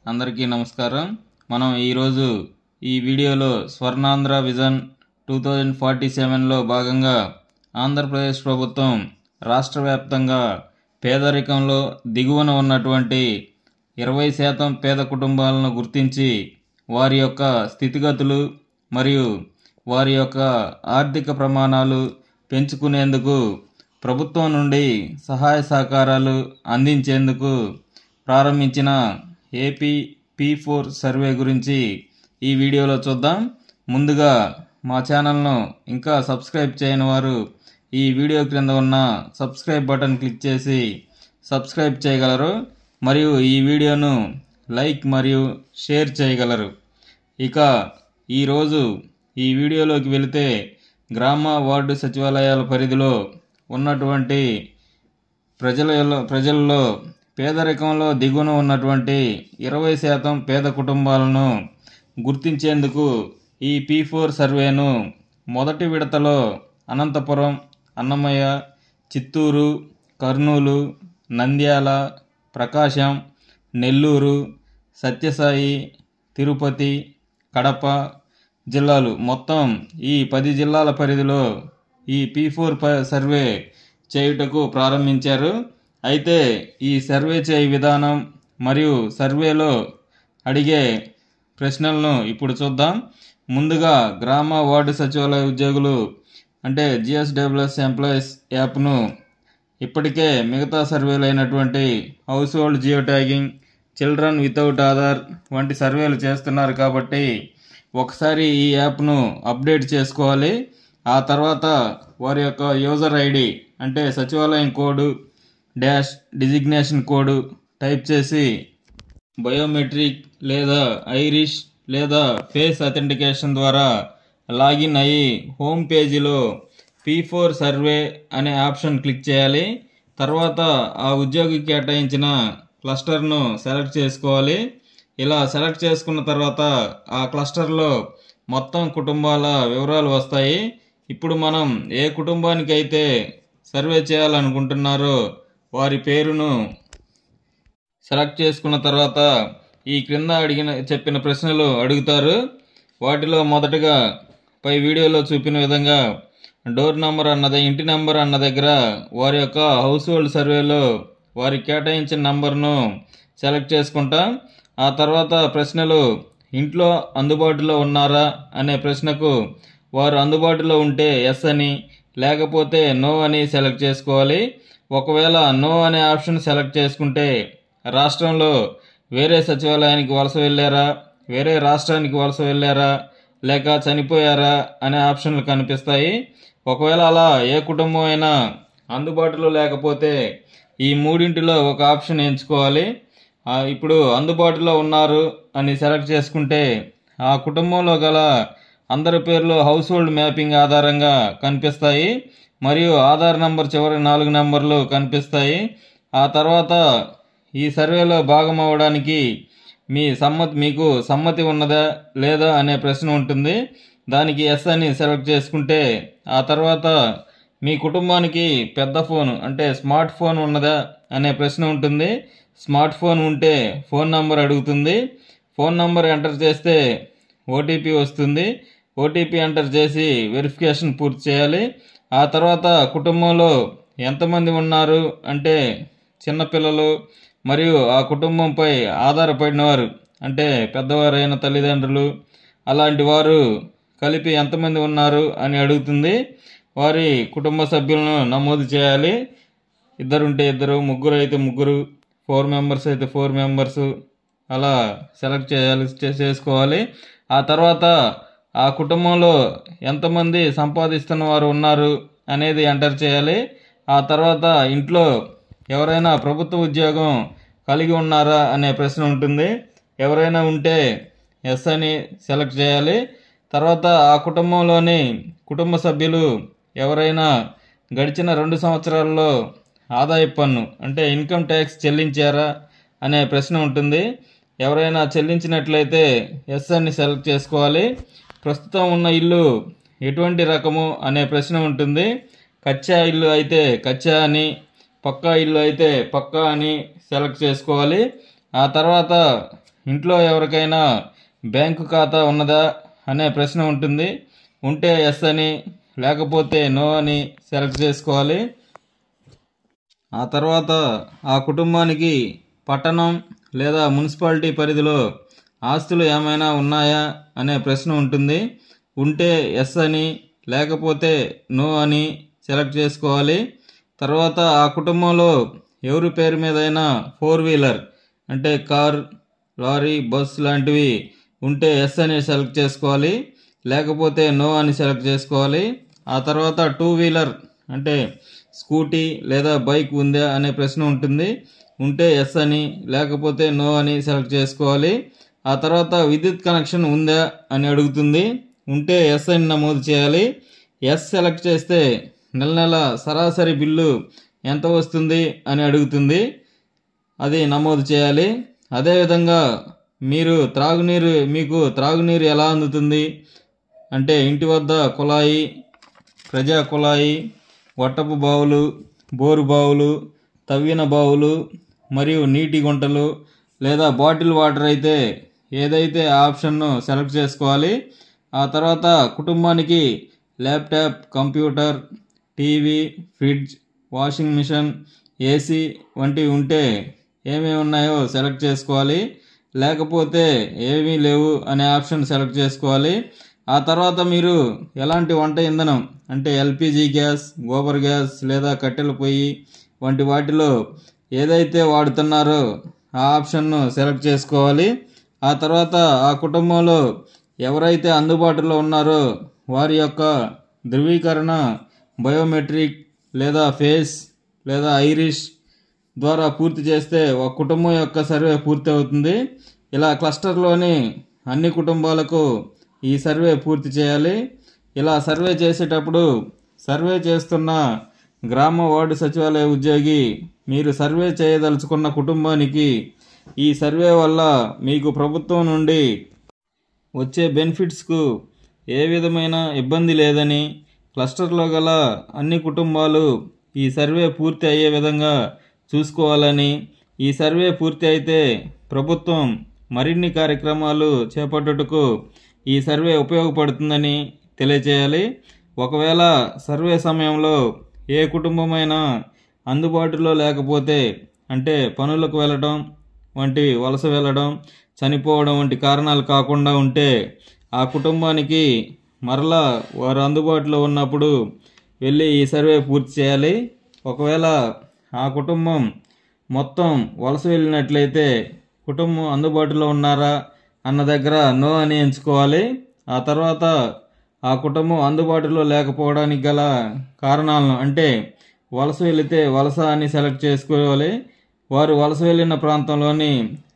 అందరికీ నమస్కారం. మనం ఈరోజు ఈ వీడియోలో స్వర్ణాంధ్ర విజన్ 2047లో భాగంగా ఆంధ్రప్రదేశ్ ప్రభుత్వం రాష్ట్ర వ్యాప్తంగా పేదరికంలో దిగువన ఉన్నటువంటి 20% పేద కుటుంబాలను గుర్తించి వారి యొక్క స్థితిగతులు మరియు వారి యొక్క ఆర్థిక ప్రమాణాలు పెంచుకునేందుకు ప్రభుత్వం నుండి సహాయ సహకారాలు అందించేందుకు ప్రారంభించిన ఏపీ P4 సర్వే గురించి ఈ వీడియోలో చూద్దాం. ముందుగా మా ఛానల్ను ఇంకా సబ్స్క్రైబ్ చేయని వారు ఈ వీడియో క్రింద ఉన్న సబ్స్క్రైబ్ బటన్ క్లిక్ చేసి సబ్స్క్రైబ్ చేయగలరు మరియు ఈ వీడియోను లైక్ మరియు షేర్ చేయగలరు. ఇక ఈరోజు ఈ వీడియోలోకి వెళితే గ్రామ వార్డు సచివాలయాల పరిధిలో ఉన్నటువంటి ప్రజల్లో పేదరికంలో దిగువన ఉన్నటువంటి 20% పేద కుటుంబాలను గుర్తించేందుకు ఈ P4 సర్వేను మొదటి విడతలో అనంతపురం, అన్నమయ్య, చిత్తూరు, కర్నూలు, నంద్యాల, ప్రకాశం, నెల్లూరు, సత్యసాయి, తిరుపతి, కడప జిల్లాలు మొత్తం ఈ 10 జిల్లాల పరిధిలో ఈ P4 సర్వే చేయుటకు ప్రారంభించారు. అయితే ఈ సర్వే చేయ విధానం మరియు సర్వేలో అడిగే ప్రశ్నలను ఇప్పుడు చూద్దాం. ముందుగా గ్రామ వార్డు సచివాలయ ఉద్యోగులు అంటే GSWS ఎంప్లాయీస్ యాప్ను ఇప్పటికే మిగతా సర్వేలు అయినటువంటి house hold geo tagging, children without Aadhaar వంటి సర్వేలు చేస్తున్నారు కాబట్టి ఒకసారి ఈ యాప్ను అప్డేట్ చేసుకోవాలి. ఆ తర్వాత వారి యొక్క యూజర్ ఐడి అంటే సచివాలయం కోడ్ డిజిగ్నేషన్ కోడ్ టైప్ చేసి బయోమెట్రిక్ లేదా ఐరిష్ లేదా ఫేస్ అథెంటికేషన్ ద్వారా లాగిన్ అయ్యి హోమ్ పేజీలో P4 సర్వే అనే ఆప్షన్ క్లిక్ చేయాలి. తర్వాత ఆ ఉద్యోగికి కేటాయించిన క్లస్టర్ను సెలెక్ట్ చేసుకోవాలి. ఇలా సెలెక్ట్ చేసుకున్న తర్వాత ఆ క్లస్టర్లో మొత్తం కుటుంబాల వివరాలు వస్తాయి. ఇప్పుడు మనం ఏ కుటుంబానికి అయితే సర్వే చేయాలనుకుంటున్నారో వారి పేరును సెలెక్ట్ చేసుకున్న తర్వాత ఈ క్రింద చెప్పిన ప్రశ్నలు అడుగుతారు. వాటిలో మొదటగా పై వీడియోలో చూపిన విధంగా డోర్ నంబర్ అన్నది ఇంటి నంబర్ అన్న దగ్గర వారి యొక్క హౌస్ హోల్డ్ సర్వేలో వారి కేటాయించిన నంబర్ను సెలెక్ట్ చేసుకుంటాం. ఆ తర్వాత ప్రశ్నలు ఇంట్లో అందుబాటులో ఉన్నారా అనే ప్రశ్నకు వారు అందుబాటులో ఉంటే ఎస్ అని, లేకపోతే నో అని సెలెక్ట్ చేసుకోవాలి. ఒకవేళ నో అనే ఆప్షన్ సెలెక్ట్ చేసుకుంటే రాష్ట్రంలో వేరే సచివాలయానికి వలస వెళ్ళారా, వేరే రాష్ట్రానికి వలస వెళ్ళారా, లేక చనిపోయారా అనే ఆప్షన్లు కనిపిస్తాయి. ఒకవేళ అలా ఏ కుటుంబం అయినా అందుబాటులో లేకపోతే ఈ మూడింటిలో ఒక ఆప్షన్ ఎంచుకోవాలి. ఇప్పుడు అందుబాటులో ఉన్నారు అని సెలెక్ట్ చేసుకుంటే ఆ కుటుంబంలో గల అందరి పేర్లు హౌస్ హోల్డ్ మ్యాపింగ్ ఆధారంగా కనిపిస్తాయి మరియు ఆధార్ నంబర్ చివరి 4 నంబర్లు కనిపిస్తాయి. ఆ తర్వాత ఈ సర్వేలో భాగం అవ్వడానికి మీకు సమ్మతి ఉన్నదా లేదా అనే ప్రశ్న ఉంటుంది. దానికి ఎస్ అని సెలెక్ట్ చేసుకుంటే ఆ తర్వాత మీ కుటుంబానికి పెద్ద ఫోన్ అంటే స్మార్ట్ ఫోన్ ఉన్నదా అనే ప్రశ్న ఉంటుంది. స్మార్ట్ ఫోన్ ఉంటే ఫోన్ నంబర్ అడుగుతుంది. ఫోన్ నంబర్ ఎంటర్ చేస్తే ఓటీపీ వస్తుంది. ఓటీపీ ఎంటర్ చేసి వెరిఫికేషన్ పూర్తి చేయాలి. ఆ తర్వాత కుటుంబంలో ఎంతమంది ఉన్నారు అంటే చిన్నపిల్లలు మరియు ఆ కుటుంబంపై ఆధారపడిన వారు అంటే పెద్దవారైన తల్లిదండ్రులు అలాంటి వారు కలిపి ఎంతమంది ఉన్నారు అని అడుగుతుంది. వారి కుటుంబ సభ్యులను నమోదు చేయాలి. 2 ఉంటే 2, 3 అయితే 3, 4 మెంబర్స్ అయితే 4 మెంబర్స్ అలా సెలెక్ట్ చేసుకోవాలి. ఆ తర్వాత ఆ కుటుంబంలో ఎంతమంది సంపాదిస్తున్న వారు ఉన్నారు అనేది ఎంటర్ చేయాలి. ఆ తర్వాత ఇంట్లో ఎవరైనా ప్రభుత్వ ఉద్యోగం కలిగి ఉన్నారా అనే ప్రశ్న ఉంటుంది. ఎవరైనా ఉంటే ఎస్ అని సెలెక్ట్ చేయాలి. తర్వాత ఆ కుటుంబంలోని కుటుంబ సభ్యులు ఎవరైనా గడిచిన 2 సంవత్సరాల్లో ఆదాయ పన్ను అంటే ఇన్కమ్ ట్యాక్స్ చెల్లించారా అనే ప్రశ్న ఉంటుంది. ఎవరైనా చెల్లించినట్లయితే ఎస్ అని సెలెక్ట్ చేసుకోవాలి. ప్రస్తుతం ఉన్న ఇల్లు ఎటువంటి రకము అనే ప్రశ్న ఉంటుంది. కచ్చా ఇల్లు అయితే కచ్చా అని, పక్కా ఇల్లు అయితే పక్కా అని సెలెక్ట్ చేసుకోవాలి. ఆ తర్వాత ఇంట్లో ఎవరికైనా బ్యాంకు ఖాతా ఉన్నదా అనే ప్రశ్న ఉంటుంది. ఉంటే ఎస్ అని, లేకపోతే నో అని సెలెక్ట్ చేసుకోవాలి. ఆ తర్వాత ఆ కుటుంబానికి పట్టణం లేదా మున్సిపాలిటీ పరిధిలో ఆస్తులు ఏమైనా ఉన్నాయా అనే ప్రశ్న ఉంటుంది. ఉంటే ఎస్ అని, లేకపోతే నో అని సెలెక్ట్ చేసుకోవాలి. తర్వాత ఆ కుటుంబంలో ఎవరి పేరు మీదైనా 4-వీలర్ అంటే కార్, లారీ, బస్ లాంటివి ఉంటే ఎస్ అని సెలెక్ట్ చేసుకోవాలి, లేకపోతే నో అని సెలెక్ట్ చేసుకోవాలి. ఆ తర్వాత 2-వీలర్ అంటే స్కూటీ లేదా బైక్ ఉందా అనే ప్రశ్న ఉంటుంది. ఉంటే ఎస్ అని, లేకపోతే నో అని సెలెక్ట్ చేసుకోవాలి. ఆ తర్వాత విద్యుత్ కనెక్షన్ ఉందా అని అడుగుతుంది. ఉంటే ఎస్ అని నమోదు చేయాలి. ఎస్ సెలెక్ట్ చేస్తే నెల నెల సరాసరి బిల్లు ఎంత వస్తుంది అని అడుగుతుంది. అది నమోదు చేయాలి. అదేవిధంగా మీకు త్రాగునీరు ఎలా అందుతుంది అంటే ఇంటి వద్ద కుళాయి, ప్రజా కుళాయి, వట్టపు బావులు, బోరు బావులు, తవ్విన బావులు మరియు నీటి గుంటలు లేదా బాటిల్ వాటర్ అయితే ఏదైతే ఆప్షన్ను సెలెక్ట్ చేసుకోవాలి. ఆ తర్వాత కుటుంబానికి laptop, computer, TV, fridge, washing machine, AC వంటివి ఉంటే ఏమేమి ఉన్నాయో సెలెక్ట్ చేసుకోవాలి, లేకపోతే ఏమీ లేవు అనే ఆప్షన్ సెలెక్ట్ చేసుకోవాలి. ఆ తర్వాత మీరు ఎలాంటి వంట ఇంధనం అంటే ఎల్పిజి గ్యాస్, గోబర్ గ్యాస్ లేదా కట్టెల పొయ్యి వంటి వాటిలో ఏదైతే వాడుతున్నారో ఆ ఆప్షన్ను సెలెక్ట్ చేసుకోవాలి. ఆ తర్వాత ఆ కుటుంబంలో ఎవరైతే అందుబాటులో ఉన్నారో వారి యొక్క ధృవీకరణ బయోమెట్రిక్ లేదా ఫేస్ లేదా ఐరిష్ ద్వారా పూర్తి చేస్తే ఒక కుటుంబం యొక్క సర్వే పూర్తి అవుతుంది. ఇలా క్లస్టర్లోని అన్ని కుటుంబాలకు ఈ సర్వే పూర్తి చేయాలి. ఇలా సర్వే చేసేటప్పుడు సర్వే చేస్తున్న గ్రామ వార్డు సచివాలయ ఉద్యోగి మీరు సర్వే చేయదలుచుకున్న కుటుంబానికి ఈ సర్వే వల్ల మీకు ప్రభుత్వం నుండి వచ్చే బెనిఫిట్స్కు ఏ విధమైన ఇబ్బంది లేదని, క్లస్టర్లో గల అన్ని కుటుంబాలు ఈ సర్వే పూర్తి అయ్యే విధంగా చూసుకోవాలని, ఈ సర్వే పూర్తి అయితే ప్రభుత్వం మరిన్ని కార్యక్రమాలు చేపట్టుటకు ఈ సర్వే ఉపయోగపడుతుందని తెలియచేయాలి. ఒకవేళ సర్వే సమయంలో ఏ కుటుంబమైనా అందుబాటులో లేకపోతే అంటే పనులకు వెళ్ళడం వంటి, వలస వెళ్ళడం, చనిపోవడం వంటి కారణాలు కాకుండా ఉంటే ఆ కుటుంబానికి మరలా వారు అందుబాటులో ఉన్నప్పుడు వెళ్ళి ఈ సర్వే పూర్తి చేయాలి. ఒకవేళ ఆ కుటుంబం మొత్తం వలస వెళ్ళినట్లయితే కుటుంబం అందుబాటులో ఉన్నారా అన్న దగ్గర నో అని ఎంచుకోవాలి. ఆ తర్వాత ఆ కుటుంబం అందుబాటులో లేకపోవడానికి గల కారణాలను అంటే వలస వెళితే వలస అని సెలెక్ట్ చేసుకోవాలి. వారు వలస వెళ్ళిన ప్రాంతంలోని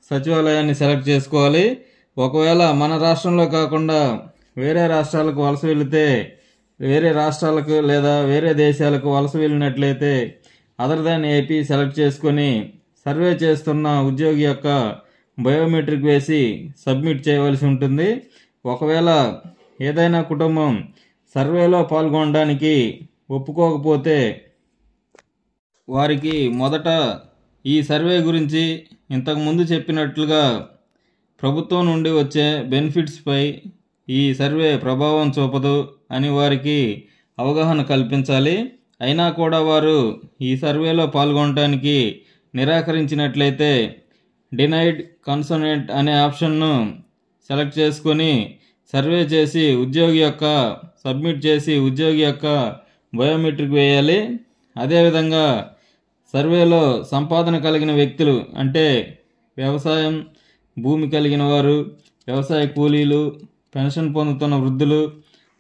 సచివాలయాన్ని సెలెక్ట్ చేసుకోవాలి. ఒకవేళ మన రాష్ట్రంలో కాకుండా వేరే రాష్ట్రాలకు వలస వెళితే, వేరే రాష్ట్రాలకు లేదా వేరే దేశాలకు వలస వెళ్ళినట్లయితే అదర్ దాన్ ఏపీ సెలెక్ట్ చేసుకొని సర్వే చేస్తున్న ఉద్యోగి యొక్క బయోమెట్రిక్ వేసి సబ్మిట్ చేయవలసి ఉంటుంది. ఒకవేళ ఏదైనా కుటుంబం సర్వేలో పాల్గొనడానికి ఒప్పుకోకపోతే వారికి మొదట ఈ సర్వే గురించి ఇంతకుముందు చెప్పినట్లుగా ప్రభుత్వం నుండి వచ్చే బెనిఫిట్స్పై ఈ సర్వే ప్రభావం చూపదు అని వారికి అవగాహన కల్పించాలి. అయినా కూడా వారు ఈ సర్వేలో పాల్గొనడానికి నిరాకరించినట్లయితే డినైడ్ కన్సోనెంట్ అనే ఆప్షన్ను సెలెక్ట్ చేసుకొని సర్వే చేసి సబ్మిట్ చేసి ఉద్యోగి యొక్క బయోమెట్రిక్ వేయాలి. అదేవిధంగా సర్వేలో సంపాదన కలిగిన వ్యక్తులు అంటే వ్యవసాయం భూమి కలిగిన వారు, వ్యవసాయ కూలీలు, పెన్షన్ పొందుతున్న వృద్ధులు,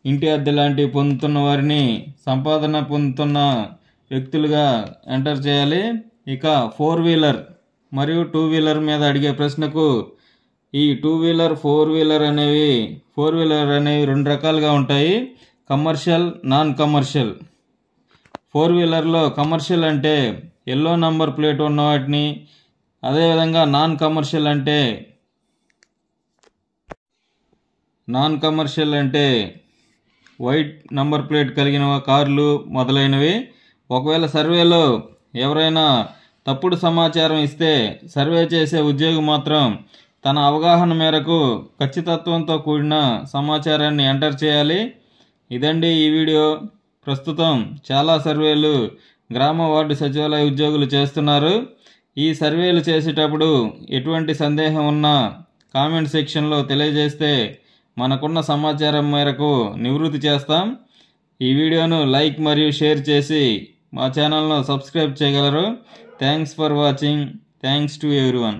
ఇంటి అద్దె లాంటివి పొందుతున్న వారిని సంపాదన పొందుతున్న వ్యక్తులుగా ఎంటర్ చేయాలి. ఇక 4-వీలర్ మరియు 2-వీలర్ మీద అడిగే ప్రశ్నకు ఈ 2-వీలర్, 4-వీలర్ అనేవి 2 రకాలుగా ఉంటాయి. Commercial, non commercial. 4-వీలర్లో కమర్షియల్ అంటే ఎల్లో నంబర్ ప్లేట్ ఉన్న వాటిని, అదేవిధంగా నాన్ కమర్షియల్ అంటే వైట్ నంబర్ ప్లేట్ కలిగిన కార్లు మొదలైనవి. ఒకవేళ సర్వేలో ఎవరైనా తప్పుడు సమాచారం ఇస్తే సర్వే చేసే ఉద్యోగి మాత్రం తన అవగాహన మేరకు ఖచ్చితత్వంతో కూడిన సమాచారాన్ని ఎంటర్ చేయాలి. ఇదండి ఈ వీడియో. ప్రస్తుతం చాలా సర్వేలు గ్రామ వార్డు సచివాలయ ఉద్యోగులు చేస్తున్నారు. ఈ సర్వేలు చేసేటప్పుడు ఎటువంటి సందేహం ఉన్నా కామెంట్ సెక్షన్లో తెలియజేస్తే మనకున్న సమాచారం మేరకు నివృత్తి చేస్తాం. ఈ వీడియోను లైక్ మరియు షేర్ చేసి మా ఛానల్ను సబ్స్క్రైబ్ చేయగలరు. Thanks for watching. Thanks to everyone.